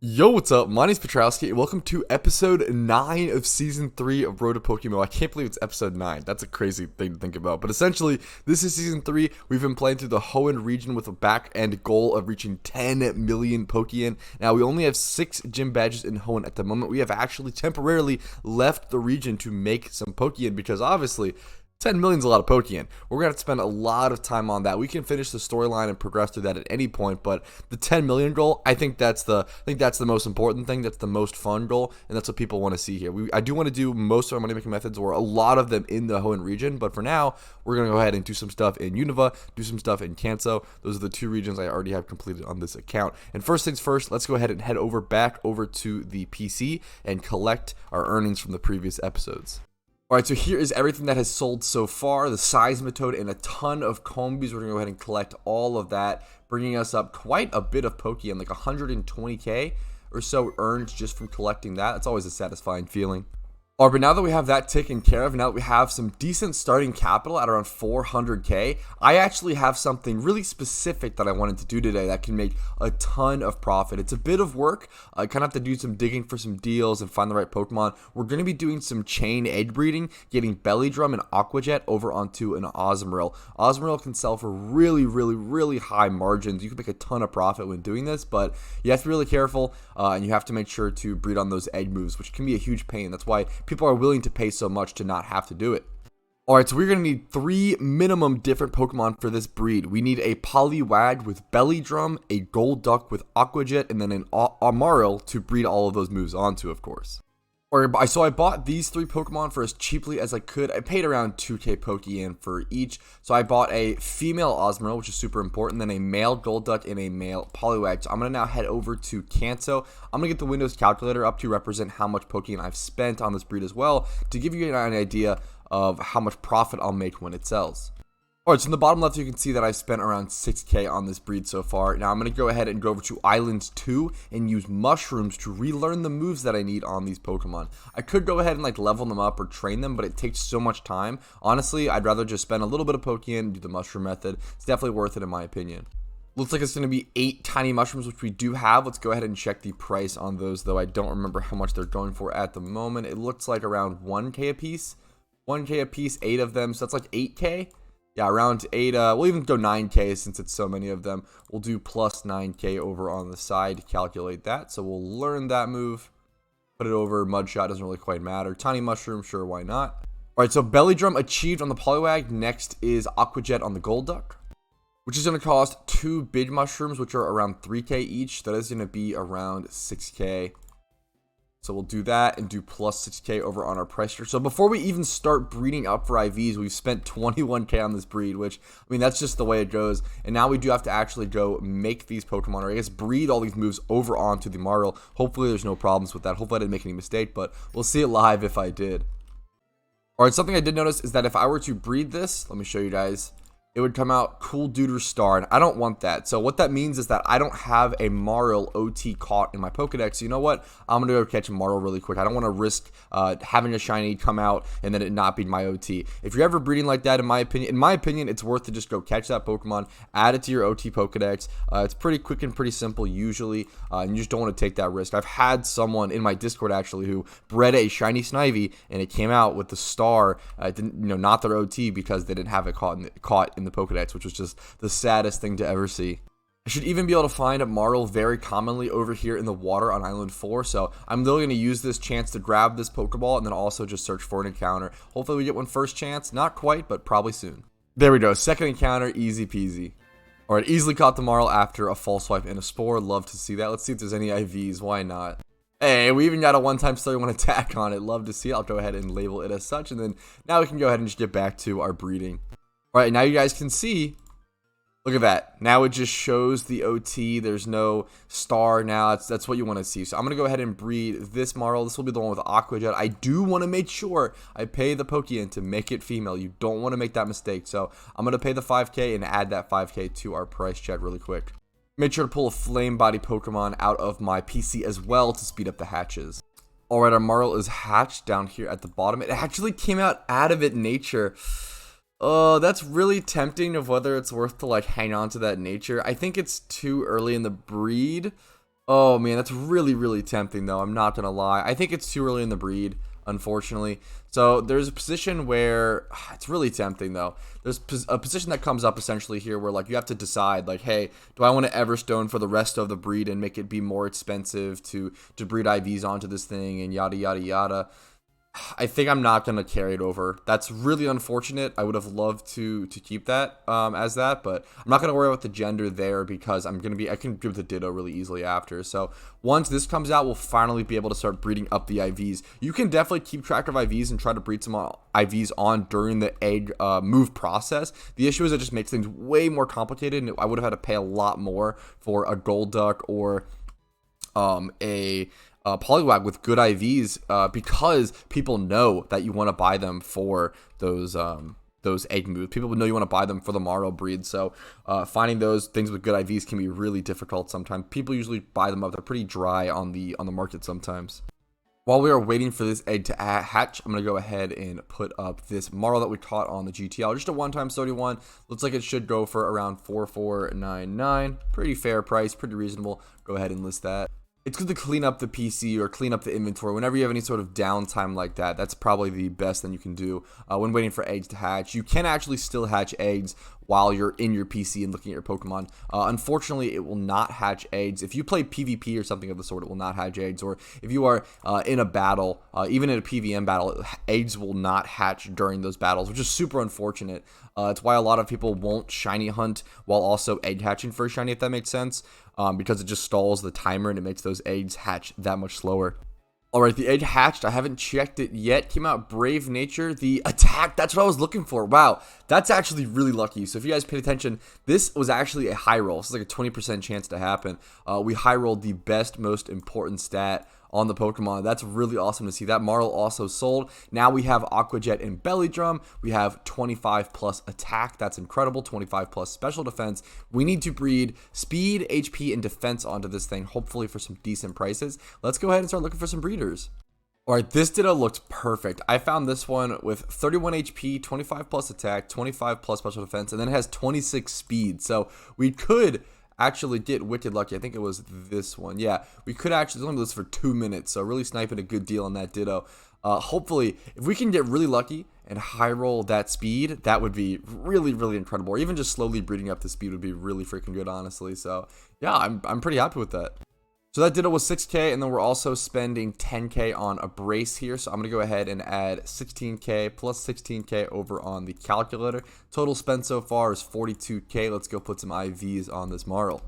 Yo, what's up? My name's Patrouski, and welcome to episode 9 of season 3 of Road to PokeMMO. I can't believe it's episode 9. That's a crazy thing to think about. But essentially, this is season 3. We've been playing through the Hoenn region with a back-end goal of reaching 10 million Pokeyen. Now, we only have 6 gym badges in Hoenn at the moment. We have actually temporarily left the region to make some Pokeyen because obviously 10 million is a lot of Pokeyen. We're going to have to spend a lot of time on that. We can finish the storyline and progress through that at any point, but the 10 million goal, I think that's the most important thing. That's the most fun goal, and that's what people want to see here. I do want to do most of our money making methods, or a lot of them, in the Hoenn region, but for now, we're going to go ahead and do some stuff in Unova, do some stuff in Kanto. Those are the 2 regions I already have completed on this account. And first things first, let's go ahead and head back over to the PC and collect our earnings from the previous episodes. Alright, so here is everything that has sold so far, the Seismitoad and a ton of Combies. We're going to go ahead and collect all of that, bringing us up quite a bit of Pokeyen, like 120k or so earned just from collecting that. It's always a satisfying feeling. Alright, but now that we have that taken care of, now that we have some decent starting capital at around 400k, I actually have something really specific that I wanted to do today that can make a ton of profit. It's a bit of work. I kind of have to do some digging for some deals and find the right Pokemon. We're going to be doing some chain egg breeding, getting Belly Drum and Aqua Jet over onto an Azumarill. Azumarill can sell for really high margins. You can make a ton of profit when doing this, but you have to be really careful, and you have to make sure to breed on those egg moves, which can be a huge pain. That's why people are willing to pay so much to not have to do it. Alright, so we're going to need 3 minimum different Pokemon for this breed. We need a Poliwag with Belly Drum, a Golduck with Aqua Jet, and then an Azumarill to breed all of those moves onto, of course. So I bought these 3 Pokemon for as cheaply as I could. I paid around 2k Pokeyen for each. So I bought a female Azumarill, which is super important, then a male Golduck and a male Poliwag. So I'm going to now head over to Kanto. I'm going to get the Windows calculator up to represent how much Pokeyen I've spent on this breed as well, to give you an idea of how much profit I'll make when it sells. Alright, so in the bottom left, you can see that I've spent around 6k on this breed so far. Now I'm going to go ahead and go over to Island 2 and use mushrooms to relearn the moves that I need on these Pokemon. I could go ahead and level them up or train them, but it takes so much time. Honestly, I'd rather just spend a little bit of Pokeyen and do the mushroom method. It's definitely worth it in my opinion. Looks like it's going to be 8 tiny mushrooms, which we do have. Let's go ahead and check the price on those, though I don't remember how much they're going for at the moment. It looks like around 1k a piece. 1k a piece, 8 of them, so that's like 8k. Yeah, around 8, we'll even go 9k since it's so many of them. We'll do plus 9k over on the side to calculate that. So we'll learn that move, put it over. Mudshot doesn't really quite matter. Tiny Mushroom, sure, why not? Alright, so Belly Drum achieved on the Poliwag. Next is Aqua Jet on the Golduck, which is going to cost 2 big mushrooms, which are around 3k each. That is going to be around 6k. So we'll do that and do plus 6k over on our price tier. So before we even start breeding up for IVs, we've spent 21k on this breed, which, I mean, that's just the way it goes. And now we do have to actually go make these Pokemon, or I guess breed all these moves over onto the Marl. Hopefully there's no problems with that. Hopefully I didn't make any mistake, but we'll see it live if I did. Alright, something I did notice is that if I were to breed this, let me show you guys, it would come out Cool Duder Star, and I don't want that. So what that means is that I don't have a Marill OT caught in my Pokedex. So you know what? I'm going to go catch a Marill really quick. I don't want to risk having a shiny come out and then it not be my OT. If you're ever breeding like that, in my opinion, it's worth to just go catch that Pokemon, add it to your OT Pokedex. It's pretty quick and pretty simple usually, and you just don't want to take that risk. I've had someone in my Discord actually who bred a shiny Snivy, and it came out with the star, not their OT because they didn't have it caught in the Pokedex, which was just the saddest thing to ever see. I should even be able to find a Marill very commonly over here in the water on Island 4, so I'm literally going to use this chance to grab this Pokeball and then also just search for an encounter. Hopefully we get one first chance, not quite, but probably soon. There we go, second encounter, easy peasy. Alright, easily caught the Marill after a false swipe and a Spore. Love to see that. Let's see if there's any IVs, why not? Hey, we even got a one-time 31 attack on it. Love to see it. I'll go ahead and label it as such, and then now we can go ahead and just get back to our breeding. Alright, now you guys can see, look at that. Now it just shows the OT. There's no star now. That's what you want to see. So I'm going to go ahead and breed this Marill. This will be the one with Aqua Jet. I do want to make sure I pay the Pokeyen to make it female. You don't want to make that mistake. So I'm going to pay the 5k and add that 5k to our price chat really quick. Make sure to pull a Flame Body Pokemon out of my PC as well to speed up the hatches. Alright, our Marill is hatched down here at the bottom. It actually came out Adamant Nature. That's really tempting of whether it's worth to hang on to that nature. I think it's too early in the breed. Oh man, that's really, really tempting though. I'm not gonna lie. I think it's too early in the breed, unfortunately. So there's a position where it's really tempting though. There's a position that comes up essentially here where like you have to decide like, hey, do I want to Everstone for the rest of the breed and make it be more expensive to breed IVs onto this thing and yada yada yada. I think I'm not going to carry it over. That's really unfortunate. I would have loved to keep that as that, but I'm not going to worry about the gender there because I can do the Ditto really easily after. So once this comes out, we'll finally be able to start breeding up the IVs. You can definitely keep track of IVs and try to breed some IVs on during the egg move process. The issue is it just makes things way more complicated, and I would have had to pay a lot more for a gold duck or a Poliwag with good IVs because people know that you want to buy them for those egg moves. People know you want to buy them for the Marl breed. So finding those things with good IVs can be really difficult sometimes. People usually buy them up. They're pretty dry on the market sometimes. While we are waiting for this egg to hatch, I'm going to go ahead and put up this Marl that we caught on the GTL. Just a 1x31. Looks like it should go for around 4499. Pretty fair price, pretty reasonable. Go ahead and list that. It's good to clean up the PC or clean up the inventory whenever you have any sort of downtime like that. That's probably the best thing you can do when waiting for eggs to hatch. You can actually still hatch eggs while you're in your PC and looking at your Pokemon. Unfortunately, it will not hatch eggs. If you play PvP or something of the sort, it will not hatch eggs. Or if you are in a battle, even in a PVM battle, eggs will not hatch during those battles, which is super unfortunate. It's why a lot of people won't shiny hunt while also egg hatching for a shiny, if that makes sense. Because it just stalls the timer and it makes those eggs hatch that much slower. Alright, the egg hatched. I haven't checked it yet. Came out Brave Nature. The attack, that's what I was looking for. Wow, that's actually really lucky. So if you guys paid attention, this was actually a high roll. This is like a 20% chance to happen. We high rolled the best, most important stat on the Pokemon. That's really awesome to see. That Marl also sold. Now we have Aqua Jet and Belly Drum. We have 25 plus attack. That's incredible. 25 plus special defense. We need to breed speed, HP, and defense onto this thing, hopefully for some decent prices. Let's go ahead and start looking for some breeders. Alright, this Ditto looks perfect. I found this one with 31 HP, 25 plus attack, 25 plus special defense, and then it has 26 speed. So we could actually get wicked lucky. I think it was this one. Yeah, we could actually only do this for 2 minutes, so really sniping a good deal on that Ditto. Hopefully, if we can get really lucky and high roll that speed, that would be really, really incredible. Or even just slowly breeding up the speed would be really freaking good, honestly. So yeah, I'm pretty happy with that. So that Ditto was 6K, and then we're also spending 10K on a brace here. So I'm going to go ahead and add 16K plus 16K over on the calculator. Total spent so far is 42K. Let's go put some IVs on this Marl.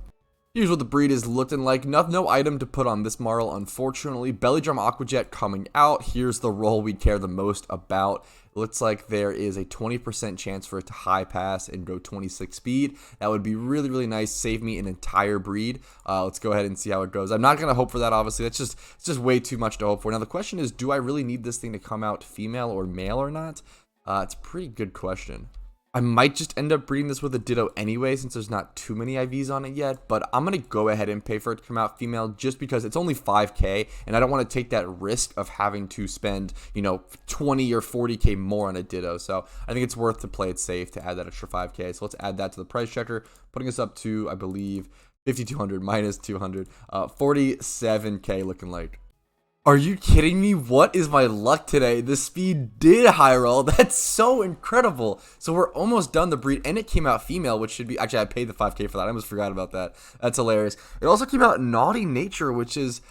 Here's what the breed is looking like. No item to put on this Marl, unfortunately. Belly Drum Aqua Jet coming out. Here's the roll we care the most about. Looks like there is a 20% chance for it to high pass and go 26 speed. That would be really, really nice. Save me an entire breed. Let's go ahead and see how it goes. I'm not going to hope for that, obviously. It's just way too much to hope for. Now, the question is, do I really need this thing to come out female or male or not? It's a pretty good question. I might just end up breeding this with a Ditto anyway, since there's not too many IVs on it yet, but I'm going to go ahead and pay for it to come out female just because it's only 5K, and I don't want to take that risk of having to spend, 20 or 40K more on a Ditto. So I think it's worth to play it safe to add that extra 5K. So let's add that to the price checker, putting us up to, I believe, 5,200 minus 200, 47K looking like. Are you kidding me? What is my luck today? The speed did high roll. That's so incredible. So we're almost done the breed, and it came out female, which should be... Actually, I paid the 5K for that. I almost forgot about that. That's hilarious. It also came out Naughty Nature, which is...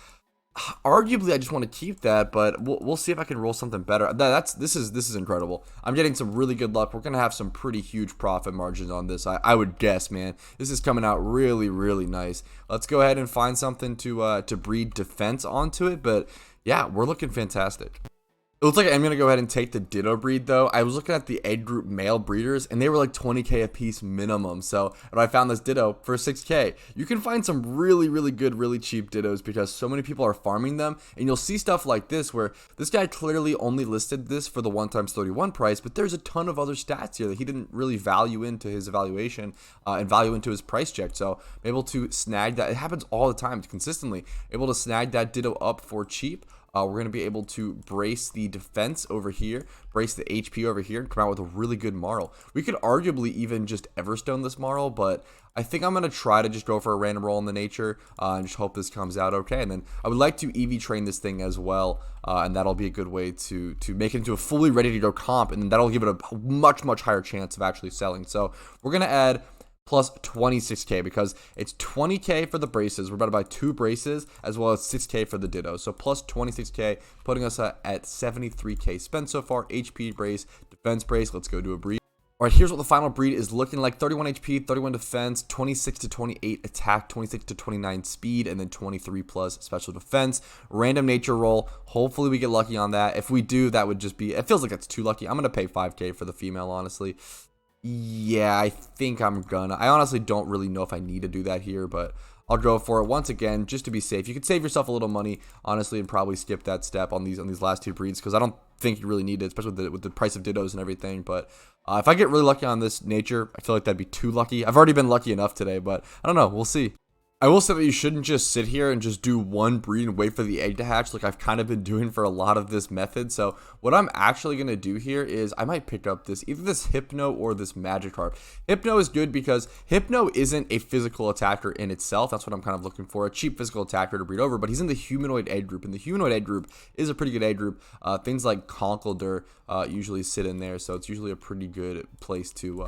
Arguably, I just want to keep that, but we'll see if I can roll something better. This is incredible. I'm getting some really good luck. We're gonna have some pretty huge profit margins on this. I would guess, man. This is coming out really, really nice. Let's go ahead and find something to breed defense onto it. But yeah, we're looking fantastic. It looks like I'm going to go ahead and take the Ditto breed, though. I was looking at the egg group male breeders, and they were like 20K a piece minimum. So I found this Ditto for 6K. You can find some really, really good, really cheap Dittos because so many people are farming them. And you'll see stuff like this where this guy clearly only listed this for the 1x31 price, but there's a ton of other stats here that he didn't really value into his evaluation and value into his price check. So I'm able to snag that. It happens all the time, consistently. Able to snag that Ditto up for cheap. we're going to be able to brace the defense over here, brace the HP over here, and come out with a really good Marl. We could arguably even just Everstone this Marl, but I think I'm going to try to just go for a random roll in the nature and just hope this comes out okay. And then I would like to EV train this thing as well, and that'll be a good way to make it into a fully ready to go comp, and then that'll give it a much, much higher chance of actually selling. So we're going to add plus 26k because it's 20k for the braces. We're about to buy 2 braces as well as 6k for the ditto. So plus 26k, putting us at 73k spent so far. HP brace, defense brace. Let's go do a breed. All right, here's what the final breed is looking like. 31 HP, 31 defense, 26 to 28 attack, 26 to 29 speed, and then 23 plus special defense. Random nature roll. Hopefully we get lucky on that. If we do, that would just be, it feels like that's too lucky. I'm going to pay 5k for the female, honestly. Yeah, I think I'm gonna. I honestly don't really know if I need to do that here, but I'll go for it once again just to be safe. You could save yourself a little money, honestly, and probably skip that step on these last 2 breeds because I don't think you really need it, especially with the price of dittos and everything. But if I get really lucky on this nature, I feel like that'd be too lucky. I've already been lucky enough today, but I don't know. We'll see. I will say that you shouldn't just sit here and just do one breed and wait for the egg to hatch like I've kind of been doing for a lot of this method. So what I'm actually going to do here is I might pick up either this Hypno or this Magikarp. Hypno is good because Hypno isn't a physical attacker in itself. That's what I'm kind of looking for, a cheap physical attacker to breed over, but he's in the humanoid egg group, and the humanoid egg group is a pretty good egg group. Things like Conkeldurr usually sit in there, so it's usually a pretty good place to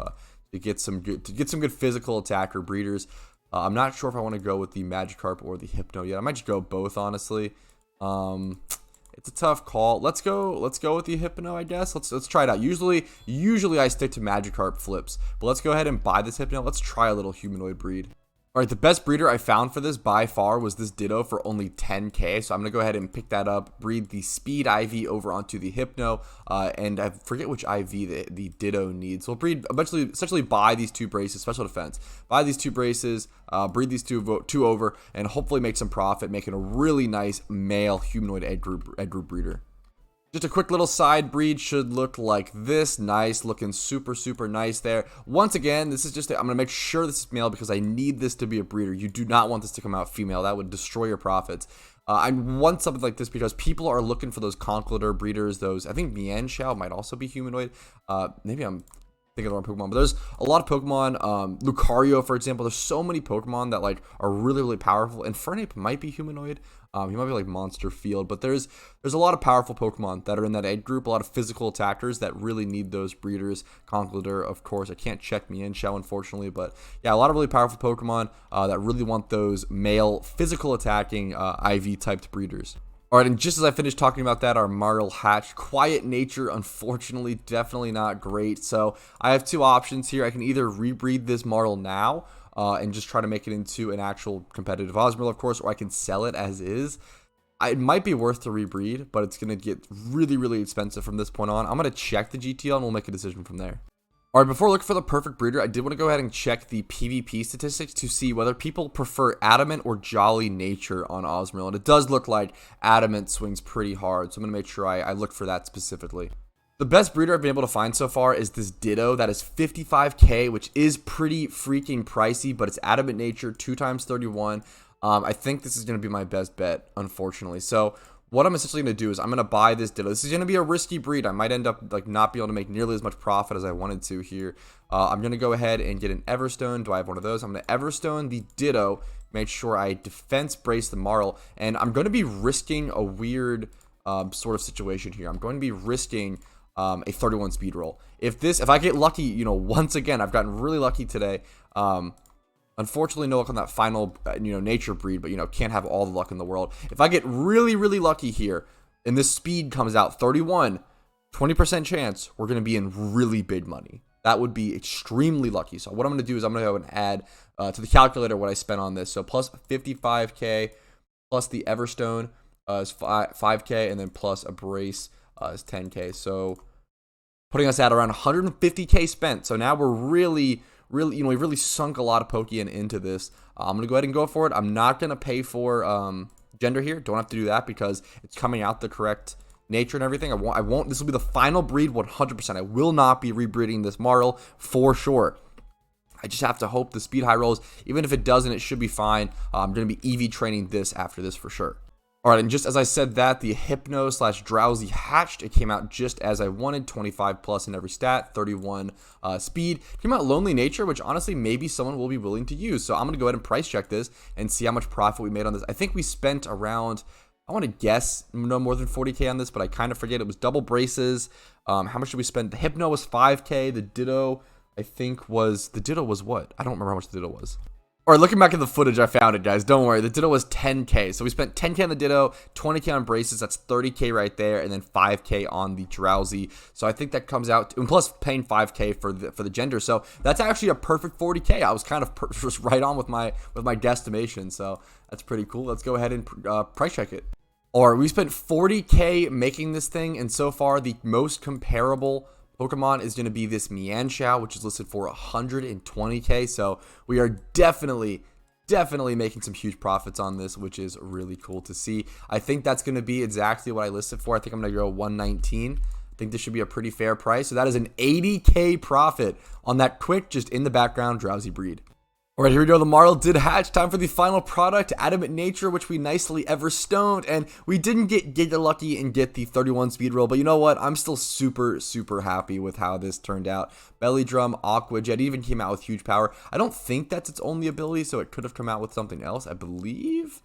get some good physical attacker breeders. I'm not sure if I want to go with the Magikarp or the Hypno yet. I might just go both, honestly. It's a tough call. Let's go with the Hypno, I guess. Let's try it out. Usually I stick to Magikarp flips, but let's go ahead and buy this Hypno. Let's try a little humanoid breed. All right, the best breeder I found for this by far was this Ditto for only 10k. So I'm going to go ahead and pick that up, breed the Speed IV over onto the Hypno, and I forget which IV the Ditto needs. So we'll breed, essentially buy these 2 braces, special defense, buy these 2 braces, breed these two over, and hopefully make some profit, making a really nice male humanoid egg group breeder. Just a quick little side breed should look like this. Nice, looking super, super nice there. Once again, this is just, I'm going to make sure this is male because I need this to be a breeder. You do not want this to come out female. That would destroy your profits. I want something like this because people are looking for those Conkeldurr breeders. I think Mienshao might also be humanoid. Maybe I'm thinking of the wrong Pokemon, but there's a lot of Pokemon. Lucario, for example, there's so many Pokemon that like are really, really powerful. And Fernape might be humanoid. He might be like Monster Field, but there's a lot of powerful Pokemon that are in that egg group, a lot of physical attackers that really need those breeders. Conkeldurr, of course. I can't check Mienshao, unfortunately, but yeah, a lot of really powerful Pokemon that really want those male physical attacking IV-typed breeders. All right, and just as I finished talking about that, our Marl hatched. Quiet nature, unfortunately, definitely not great. So I have 2 options here. I can either rebreed this Marl now, and just try to make it into an actual competitive Azumarill, of course, or I can sell it as is. It might be worth to rebreed, but it's going to get really, really expensive from this point on. I'm going to check the GTL, and we'll make a decision from there. All right, before looking for the perfect breeder, I did want to go ahead and check the PvP statistics to see whether people prefer Adamant or Jolly Nature on Azumarill, and it does look like Adamant swings pretty hard, so I'm going to make sure I look for that specifically. The best breeder I've been able to find so far is this Ditto that is 55k, which is pretty freaking pricey, but it's Adamant Nature, 2 times 31. I think this is going to be my best bet, unfortunately. So what I'm essentially going to do is I'm going to buy this Ditto. This is going to be a risky breed. I might end up like not be able to make nearly as much profit as I wanted to here. I'm going to go ahead and get an Everstone. Do I have one of those? I'm going to Everstone the Ditto, make sure I defense brace the Marl, and I'm going to be risking a weird sort of situation here. I'm going to be risking a 31 speed roll. If I get lucky, once again, I've gotten really lucky today. Unfortunately, no luck on that final, nature breed, but, can't have all the luck in the world. If I get really, really lucky here, and this speed comes out 31, 20% chance, we're going to be in really big money. That would be extremely lucky. So what I'm going to do is I'm going to go and add to the calculator what I spent on this. So plus 55k, plus the Everstone is 5k, and then plus a brace is 10k. So putting us at around 150k spent. So now we're really, we've really sunk a lot of Pokeyen into this. I'm gonna go ahead and go for it. I'm not gonna pay for gender here. Don't have to do that because it's coming out the correct nature and everything. I won't. This will be the final breed 100%. I will not be rebreeding this Marl for sure. I just have to hope the speed high rolls. Even if it doesn't, it should be fine. I'm gonna be EV training this after this for sure. All right, and just as I said that, the Hypno / Drowsy hatched. It came out just as I wanted, 25 plus in every stat, 31 speed. Came out Lonely Nature, which honestly maybe someone will be willing to use. So I'm going to go ahead and price check this and see how much profit we made on this. I think we spent around, I want to guess, no more than 40K on this, but I kind of forget. It was double braces. How much did we spend? The Hypno was 5K. The Ditto, I think was what? I don't remember how much the Ditto was. All right, looking back at the footage, I found it, guys. Don't worry. The Ditto was 10K. So we spent 10K on the Ditto, 20K on braces. That's 30K right there, and then 5K on the Drowsy. So I think that comes out, and plus paying 5K for the gender. So that's actually a perfect 40K. I was kind of just right on with my guesstimation. So that's pretty cool. Let's go ahead and price check it. All right, we spent 40K making this thing, and so far the most comparable Pokemon is going to be this Mienshao, which is listed for 120K. So we are definitely making some huge profits on this, which is really cool to see. I think that's going to be exactly what I listed for. I think I'm going to go 119. I think this should be a pretty fair price. So that is an 80K profit on that quick, just in the background, Drowsy breed. All right, here we go. The Marl did hatch. Time for the final product, Adamant Nature, which we nicely Everstoned. And we didn't get lucky and get the 31 speed roll. But you know what? I'm still super happy with how this turned out. Belly Drum, Aqua Jet even came out with huge power. I don't think that's its only ability, so it could have come out with something else, I believe.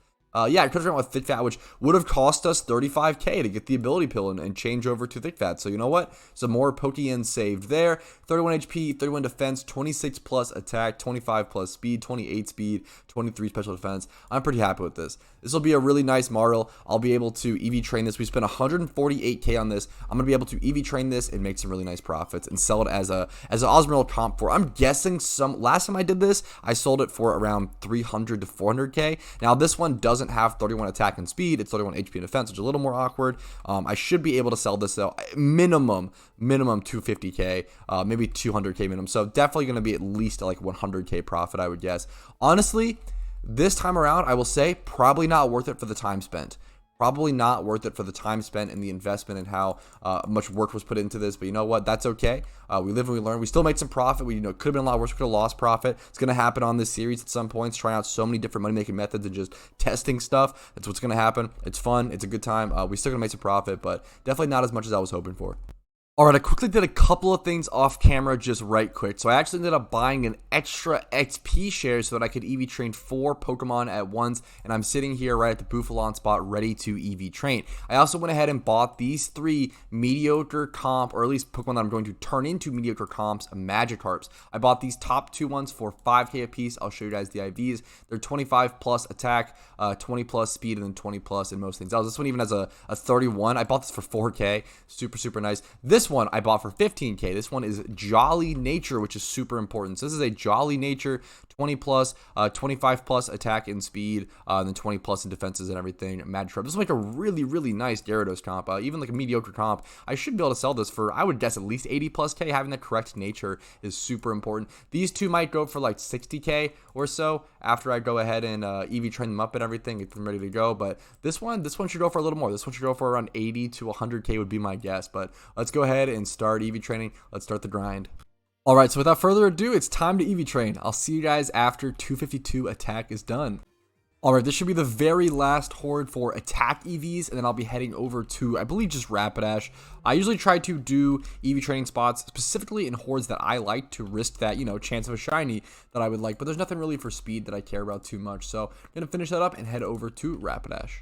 Yeah, it could have come out with Thick Fat, which would have cost us 35K to get the ability pill and change over to Thick Fat. So you know what? Some more Pokeyen saved there. 31 HP, 31 defense, 26 plus attack, 25 plus speed, 28 speed, 23 special defense. I'm pretty happy with this. This will be a really nice Marl. I'll be able to EV train this. We spent 148K on this. I'm going to be able to EV train this and make some really nice profits and sell it as an Azumarill comp for, I'm guessing last time I did this, I sold it for around 300 to 400K. Now this one doesn't have 31 attack and speed. It's 31 HP and defense, which is a little more awkward. I should be able to sell this though, minimum 250K, maybe 200K minimum. So definitely going to be at least like 100K profit, I would guess. Honestly, this time around, I will say probably not worth it for the time spent. Probably not worth it for the time spent and the investment and how much work was put into this. But you know what? That's okay. We live and we learn. We still made some profit. We could have been a lot worse. We could have lost profit. It's going to happen on this series at some points. Trying out so many different money-making methods and just testing stuff. That's what's going to happen. It's fun. It's a good time. We still going to make some profit, but definitely not as much as I was hoping for. All right, I quickly did a couple of things off camera just right quick. So I actually ended up buying an extra XP share so that I could EV train 4 Pokemon at once. And I'm sitting here right at the Bouffalon spot ready to EV train. I also went ahead and bought these 3 mediocre comp, or at least Pokemon that I'm going to turn into mediocre comps, Magikarps. I bought these top 2 ones for 5K a piece. I'll show you guys the IVs. They're 25 plus attack, 20 plus speed, and then 20 plus in most things. This one even has a 31. I bought this for 4K. Super nice. This one I bought for 15K. This one is Jolly Nature, which is super important. So this is a Jolly Nature, 20 plus, 25 plus attack and speed, and then 20 plus in defenses and everything. Magikarp. This will make a really nice Gyarados comp. Even like a mediocre comp. I should be able to sell this for, I would guess, at least 80 plus K. Having the correct nature is super important. These two might go for like 60K or so after I go ahead and EV train them up and everything, get them ready to go. But this one should go for a little more. This one should go for around 80 to 100K would be my guess. But let's go ahead and start EV training. Let's start the grind. All right, so without further ado, it's time to EV train. I'll see you guys after 252 attack is done. All right, this should be the very last horde for attack EVs, and then I'll be heading over to, I believe, just Rapidash. I usually try to do EV training spots specifically in hordes that I like to risk that, chance of a shiny that I would like, but there's nothing really for speed that I care about too much. So I'm going to finish that up and head over to Rapidash.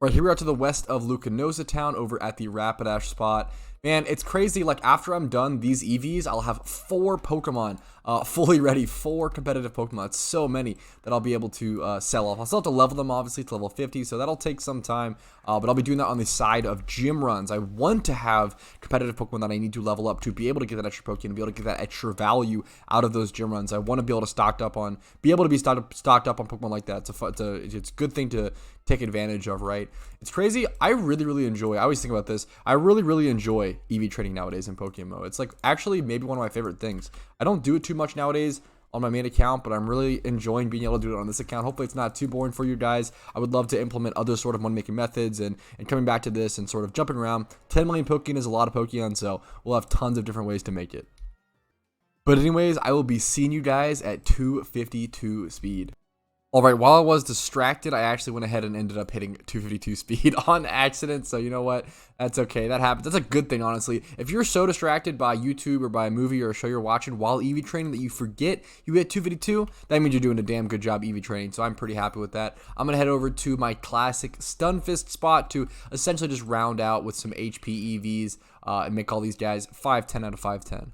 All right, here we are to the west of Lucanosa Town over at the Rapidash spot. Man, it's crazy. Like, after I'm done these EVs, I'll have 4 Pokemon fully ready, 4 competitive Pokemon. It's so many that I'll be able to sell off. I'll still have to level them, obviously, to level 50, so that'll take some time. But I'll be doing that on the side of gym runs. I want to have competitive Pokemon that I need to level up to be able to get that extra Pokemon and be able to get that extra value out of those gym runs. I want to be able to stocked up on Pokemon like that. It's a good thing to take advantage of, right? It's crazy. I really enjoy, I always think about this, I really enjoy EV training nowadays in PokeMMO. It's like actually maybe one of my favorite things. I don't do it too much nowadays on my main account, but I'm really enjoying being able to do it on this account. Hopefully it's not too boring for you guys. I would love to implement other sort of money-making methods and coming back to this and sort of jumping around. 10 million Pokeyen is a lot of Pokeyen, so we'll have tons of different ways to make it. But anyways, I will be seeing you guys at 252 speed. All right, while I was distracted, I actually went ahead and ended up hitting 252 speed on accident. So you know what? That's okay. That happens. That's a good thing, honestly. If you're so distracted by YouTube or by a movie or a show you're watching while EV training that you forget you hit 252, that means you're doing a damn good job EV training. So I'm pretty happy with that. I'm going to head over to my classic stun fist spot to essentially just round out with some HP EVs and make all these guys 510 out of 510.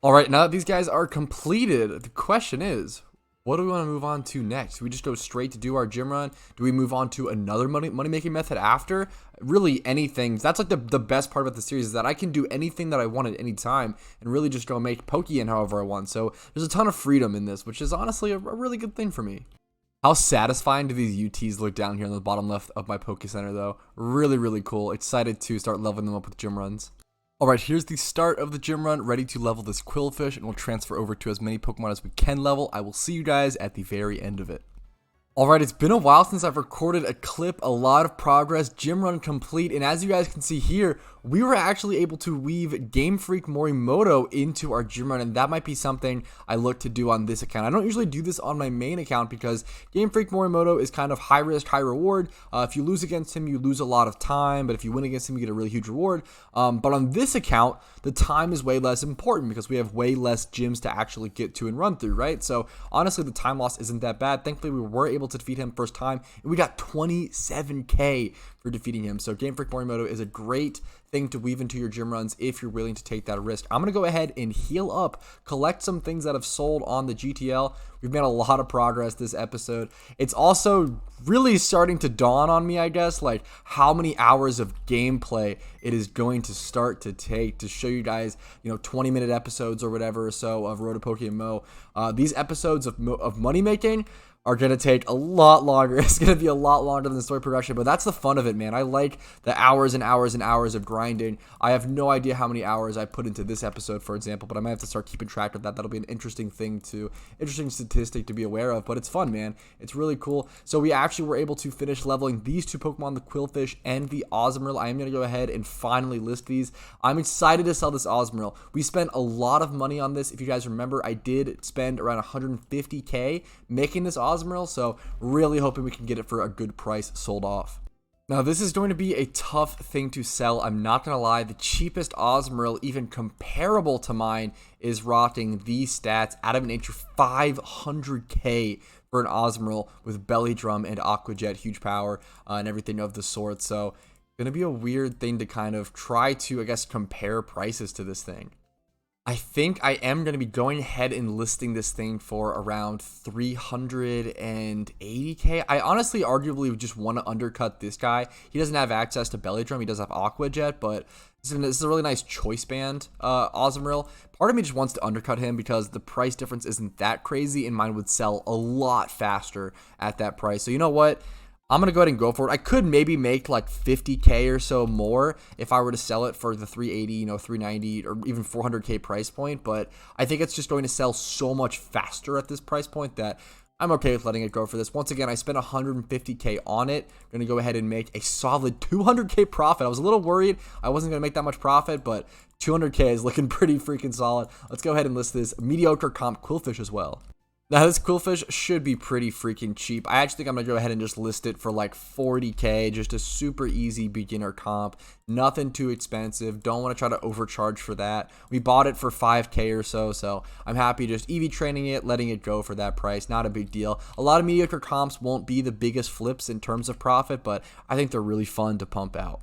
All right, now that these guys are completed, the question is, what do we want to move on to next? Do we just go straight to do our gym run? Do we move on to another money-making method after? Really anything. That's like the best part about the series is that I can do anything that I want at any time and really just go make Pokeyen however I want. So there's a ton of freedom in this, which is honestly a really good thing for me. How satisfying do these UTs look down here in the bottom left of my Poke Center though? Really, really cool. Excited to start leveling them up with gym runs. Alright, here's the start of the gym run, ready to level this Quillfish, and we'll transfer over to as many Pokemon as we can level. I will see you guys at the very end of it. Alright, it's been a while since I've recorded a clip, a lot of progress, gym run complete, and as you guys can see here, we were actually able to weave Game Freak Morimoto into our gym run, and that might be something I look to do on this account. I don't usually do this on my main account because Game Freak Morimoto is kind of high risk, high reward. If you lose against him, you lose a lot of time, but if you win against him, you get a really huge reward. But on this account, the time is way less important because we have way less gyms to actually get to and run through, right? So honestly, the time loss isn't that bad. Thankfully, we were able to defeat him first time, and we got 27k for defeating him. So Game Freak Morimoto is a great thing to weave into your gym runs if you're willing to take that risk. I'm going to go ahead and heal up, collect some things that have sold on the GTL. We've made a lot of progress this episode. It's also really starting to dawn on me, I guess, like how many hours of gameplay it is going to start to take to show you guys, 20-minute episodes or whatever or so of Road to PokeMMO. These episodes of money making are going to take a lot longer. It's going to be a lot longer than the story progression, but that's the fun of it, man. I like the hours and hours and hours of grinding. I have no idea how many hours I put into this episode, for example, but I might have to start keeping track of that. That'll be an interesting statistic to be aware of, but it's fun, man. It's really cool. So we actually were able to finish leveling these two Pokemon, the Quillfish and the Azumarill. I am going to go ahead and finally list these. I'm excited to sell this Azumarill. We spent a lot of money on this. If you guys remember, I did spend around 150k making this Azumarill, so really hoping we can get it for a good price sold off. Now, this is going to be a tough thing to sell. I'm not going to lie. The cheapest Azumarill, even comparable to mine, is rocking these stats. Out of nature, 500k for an Azumarill with Belly Drum and Aqua Jet, huge power, and everything of the sort. So, going to be a weird thing to kind of try to, I guess, compare prices to this thing. I think I am going to be going ahead and listing this thing for around 380k. I honestly arguably just want to undercut this guy. He doesn't have access to Belly Drum. He does have Aqua Jet, but this is a really nice choice band, Azumarill. Part of me just wants to undercut him because the price difference isn't that crazy, and mine would sell a lot faster at that price. So you know what? I'm going to go ahead and go for it. I could maybe make like 50k or so more if I were to sell it for the 380, 390, or even 400k price point. But I think it's just going to sell so much faster at this price point that I'm okay with letting it go for this. Once again, I spent 150k on it. I'm going to go ahead and make a solid 200k profit. I was a little worried I wasn't going to make that much profit, but 200k is looking pretty freaking solid. Let's go ahead and list this mediocre comp Quillfish as well. Now, this Quillfish should be pretty freaking cheap. I actually think I'm going to go ahead and just list it for like 40k, just a super easy beginner comp. Nothing too expensive. Don't want to try to overcharge for that. We bought it for 5k or so, so I'm happy just EV training it, letting it go for that price. Not a big deal. A lot of mediocre comps won't be the biggest flips in terms of profit, but I think they're really fun to pump out.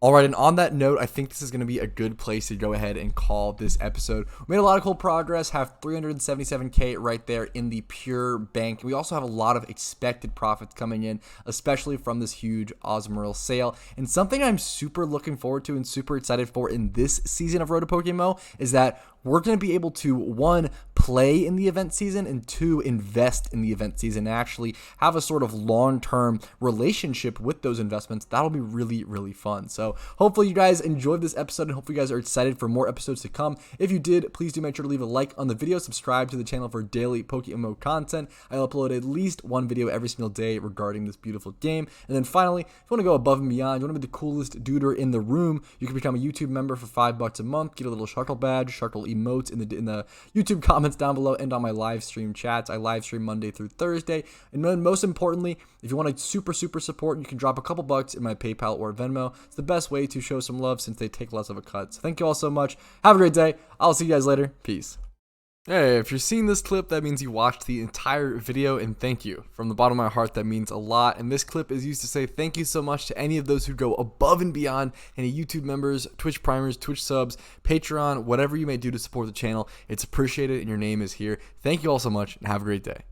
Alright, and on that note, I think this is going to be a good place to go ahead and call this episode. We made a lot of cool progress, have 377k right there in the pure bank. We also have a lot of expected profits coming in, especially from this huge Azumarill sale. And something I'm super looking forward to and super excited for in this season of Road to PokeMMO is that we're going to be able to, 1, play in the event season, and 2, invest in the event season and actually have a sort of long-term relationship with those investments. That'll be really, really fun. So hopefully you guys enjoyed this episode, and hopefully you guys are excited for more episodes to come. If you did, please do make sure to leave a like on the video, subscribe to the channel for daily PokeMMO content. I upload at least one video every single day regarding this beautiful game. And then finally, if you want to go above and beyond, you want to be the coolest duder in the room, you can become a YouTube member for $5 a month, get a little Sharkle badge, Sharkle emotes in the YouTube comments comments down below and on my live stream chats. I live stream Monday through Thursday. And then most importantly, if you want to super support, you can drop a couple bucks in my PayPal or Venmo. It's the best way to show some love since they take less of a cut. So thank you all so much. Have a great day. I'll see you guys later. Peace. Hey, if you're seeing this clip, that means you watched the entire video, and thank you. From the bottom of my heart, that means a lot. And this clip is used to say thank you so much to any of those who go above and beyond, any YouTube members, Twitch primers, Twitch subs, Patreon, whatever you may do to support the channel. It's appreciated, and your name is here. Thank you all so much, and have a great day.